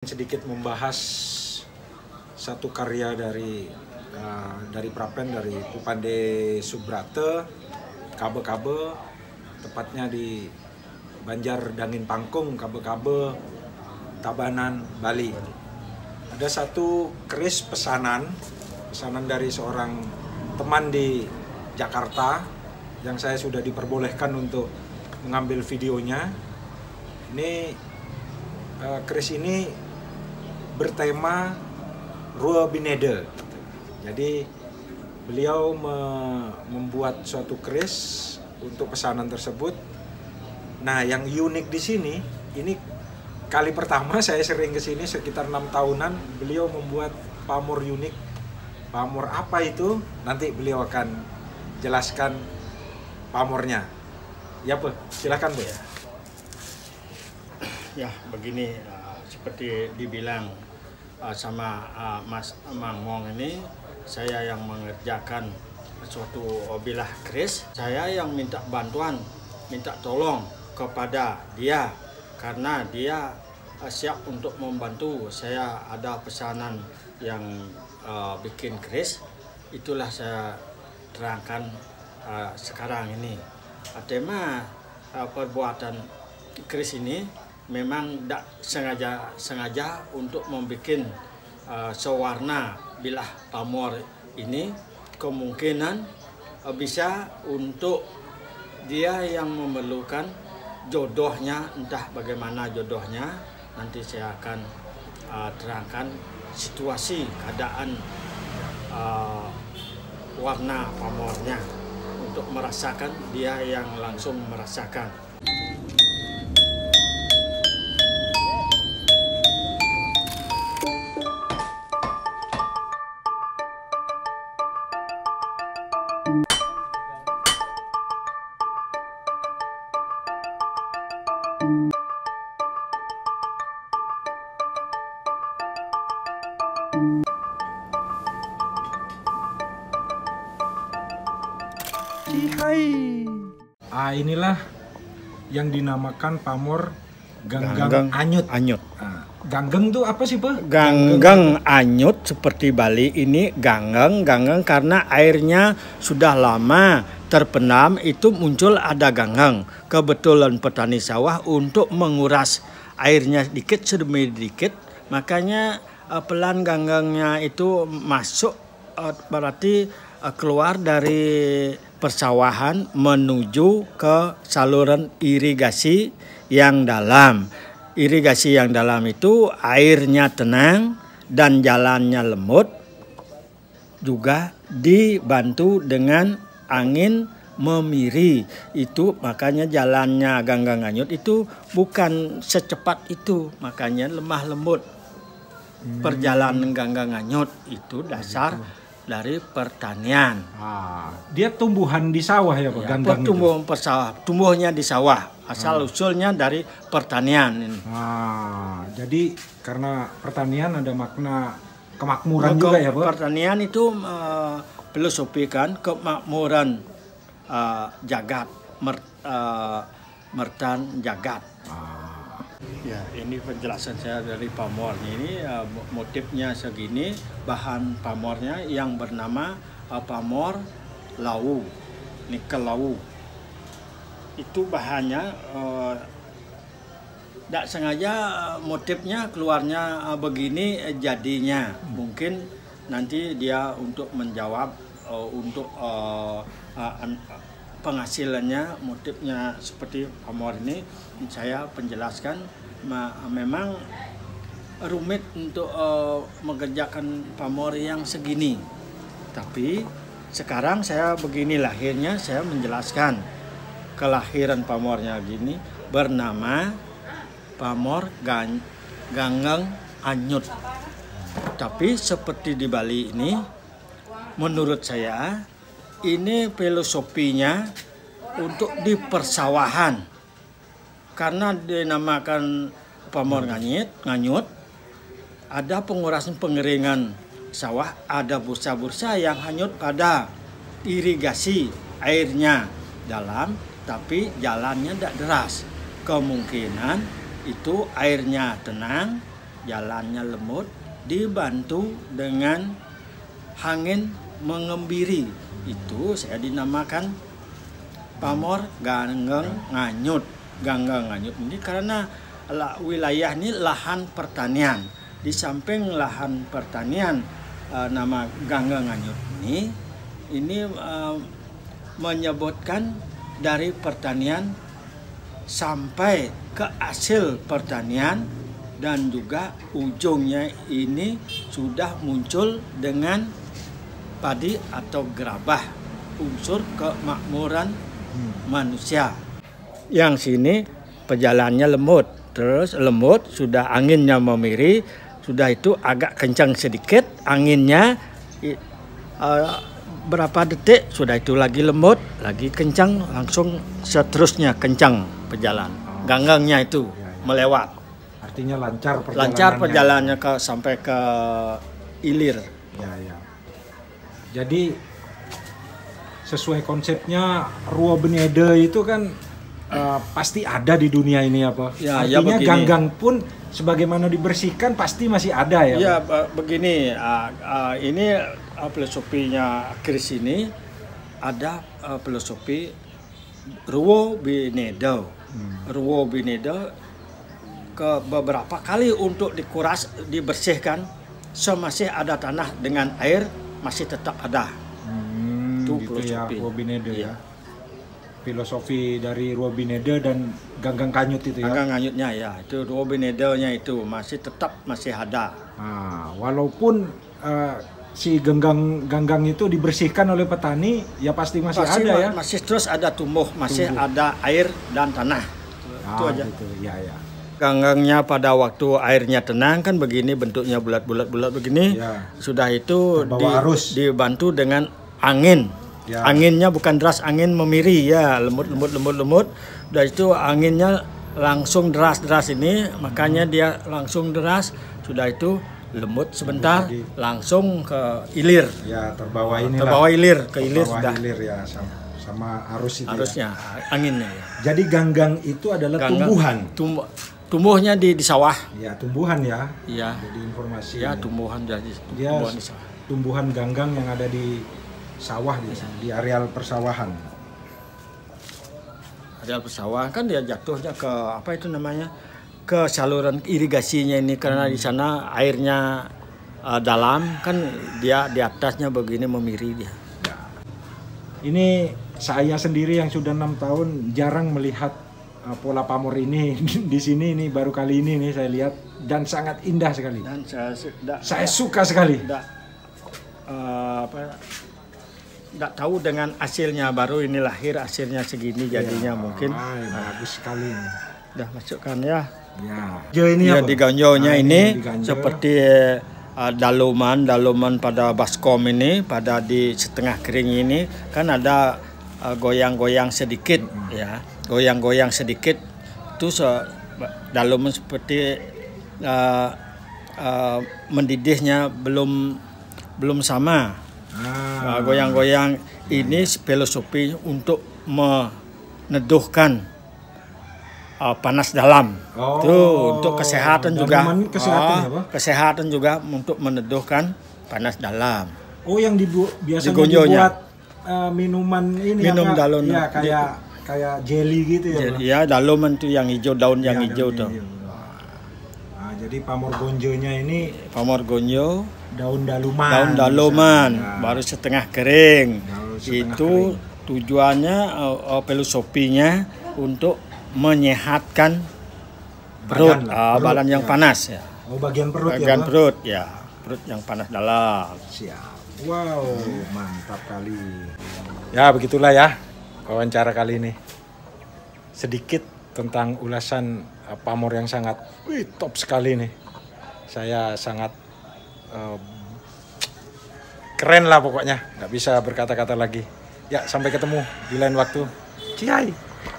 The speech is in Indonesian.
Sedikit membahas satu karya dari Prapen, dari Pupande Subrate, Kabe-Kabe, tepatnya di Banjar Dangin Pangkung, Kabe-Kabe, Tabanan, Bali. Ada satu keris pesanan dari seorang teman di Jakarta yang saya sudah diperbolehkan untuk mengambil videonya. Ini keris ini bertema Rua Binede. Jadi beliau membuat suatu keris untuk pesanan tersebut. Nah, yang unik di sini, ini kali pertama saya sering ke sini sekitar 6 tahunan. Beliau membuat pamor unik. Pamor apa itu? Nanti beliau akan jelaskan pamornya. Ya, Bu, silakan, Bu. Ya, begini, seperti dibilang sama Mas Mangong ini, saya yang mengerjakan suatu bilah keris. Saya yang minta bantuan, minta tolong kepada dia karena dia siap untuk membantu. Saya ada pesanan yang bikin keris, itulah saya terangkan sekarang ini. Tema perbuatan keris ini memang tidak sengaja untuk membuat sewarna bilah pamor ini. Kemungkinan bisa untuk dia yang memerlukan jodohnya, entah bagaimana jodohnya. Nanti saya akan terangkan situasi keadaan warna pamornya untuk merasakan, dia yang langsung merasakan. Inilah yang dinamakan pamor Ganggang Anyut. Ganggang itu apa sih, Pak? Ganggang Anyut seperti Bali ini ganggang karena airnya sudah lama terpendam, itu muncul ada ganggang. Kebetulan petani sawah untuk menguras airnya sedikit demi sedikit, makanya pelan ganggangnya itu masuk, berarti keluar dari persawahan menuju ke saluran irigasi yang dalam. Irigasi yang dalam itu airnya tenang dan jalannya lembut, juga dibantu dengan angin memiri. Itu makanya jalannya Ganggang Anyut itu bukan secepat itu, makanya lemah lembut. Perjalanan Ganggang Anyut itu dasar dari pertanian. Dia tumbuhan di sawah ya, Pak? Ganggang tumbuhnya di sawah, asal usulnya dari pertanian ini. Jadi karena pertanian ada makna kemakmuran juga ya, Pak? Pertanian itu filosofi kan kemakmuran jagat, mertan jagat. Ya, ini penjelasan saya dari pamornya ini. Motifnya segini, bahan pamornya yang bernama pamor lawu, nikel lawu. Itu bahannya tidak sengaja motifnya keluarnya begini jadinya. Mungkin nanti dia untuk menjawab untuk penghasilannya, motifnya seperti pamor ini. Saya penjelaskan memang rumit untuk mengerjakan pamor yang segini, tapi sekarang saya begini lahirnya, saya menjelaskan kelahiran pamornya gini, bernama pamor Ganggang Anyut. Tapi seperti di Bali ini, menurut saya ini filosofinya untuk di persawahan. Karena dinamakan pamor nganyut, ada pengurasan pengeringan sawah, ada bursa-bursa yang hanyut pada irigasi, airnya dalam tapi jalannya tidak deras. Kemungkinan itu airnya tenang, jalannya lemut, dibantu dengan angin mengembiri. Itu saya dinamakan pamor ganggeng nganyut. Ganggeng nganyut ini karena wilayah ini lahan pertanian. Di samping lahan pertanian, nama ganggeng nganyut ini menyebutkan dari pertanian sampai ke hasil pertanian, dan juga ujungnya ini sudah muncul dengan padi atau gerabah, unsur kemakmuran manusia. Yang sini pejalannya lemut, terus lemut sudah anginnya memiri, sudah itu agak kencang sedikit anginnya, berapa detik sudah itu lagi lembut, lagi kencang, langsung seterusnya kencang pejalan. Ganggangnya itu melewat. Artinya lancar perjalanannya. Lancar perjalanannya sampai ke hilir. Ya. Jadi sesuai konsepnya Ruo Benede itu kan pasti ada di dunia ini apa? Ya, artinya ya ganggang pun sebagaimana dibersihkan pasti masih ada ya? Ya begini, ini filosofinya Kris ini ada filosofi Ruo Benede. Ruo Benede ke beberapa kali untuk dikuras, dibersihkan, semasih ada tanah dengan air masih tetap ada. Itu gitu filosofi. Ya, Ruo Benede ya. Filosofi dari Ruo Benede dan Ganggang Kanyut itu ya? Ganggang Kanyutnya ya, itu Ruo Benede-nya itu masih ada. Nah, walaupun si ganggang itu dibersihkan oleh petani, ya pasti masih ada ya? Masih terus ada tumbuh, masih ada air dan tanah. Itu aja. Gitu. Ya. Ganggangnya pada waktu airnya tenang kan begini bentuknya bulat begini. Ya. Sudah itu dibantu dengan angin. Ya. Anginnya bukan deras, angin memiri ya, lemut. Udah itu anginnya langsung deras ini, makanya dia langsung deras. Sudah itu lemut sebentar, langsung ke hilir. Ya, terbawa hilir, ke hilir sudah. Hilir ya, sama arus itu. Arusnya, anginnya ya. Jadi ganggang itu adalah tumbuhan. Tumbuhnya di sawah. Ya, tumbuhan ya. Iya. Jadi informasi. Ya, tumbuhan dia tumbuhan di sawah. Tumbuhan ganggang yang ada di sawah di areal persawahan. Areal persawahan kan dia jatuhnya ke apa itu namanya? Ke saluran irigasinya ini karena di sana airnya dalam kan, dia di atasnya begini memiri dia. Ya. Ini saya sendiri yang sudah 6 tahun jarang melihat pola pamor ini di sini, ini baru kali ini nih saya lihat dan sangat indah sekali. Dan saya suka sekali. Nggak tahu dengan hasilnya, baru ini lahir hasilnya segini jadinya mungkin. Bagus sekali. Udah masukkan ya. Ya. Ini ya, di ganjonya ini seperti daluman pada baskom ini, pada di setengah kering ini kan ada goyang-goyang sedikit ya. Goyang-goyang sedikit itu daluman seperti mendidihnya belum sama. Goyang-goyang ini filosofi untuk meneduhkan panas dalam. Tuh, untuk kesehatan juga. Kesehatan juga untuk meneduhkan panas dalam. Yang biasanya dibuat minuman ini. Minum daun. Ya, kayak jelly gitu ya. Ya, daluman tuh yang hijau, daun yang hijau tuh. Jadi pamor gonjonya ini. Pamor gonjo. Daun daluman. Daun daluman, baru setengah kering. Itu tujuannya, filosofinya untuk menyehatkan perut, badan yang panas ya. Bagian perut bagian perut ya, perut yang panas dalam. Siap. Wow, mantap kali. Ya, begitulah ya wawancara kali ini. Sedikit tentang ulasan pamor yang sangat top sekali nih. Saya sangat keren lah pokoknya, nggak bisa berkata-kata lagi. Ya, sampai ketemu di lain waktu. Ciai.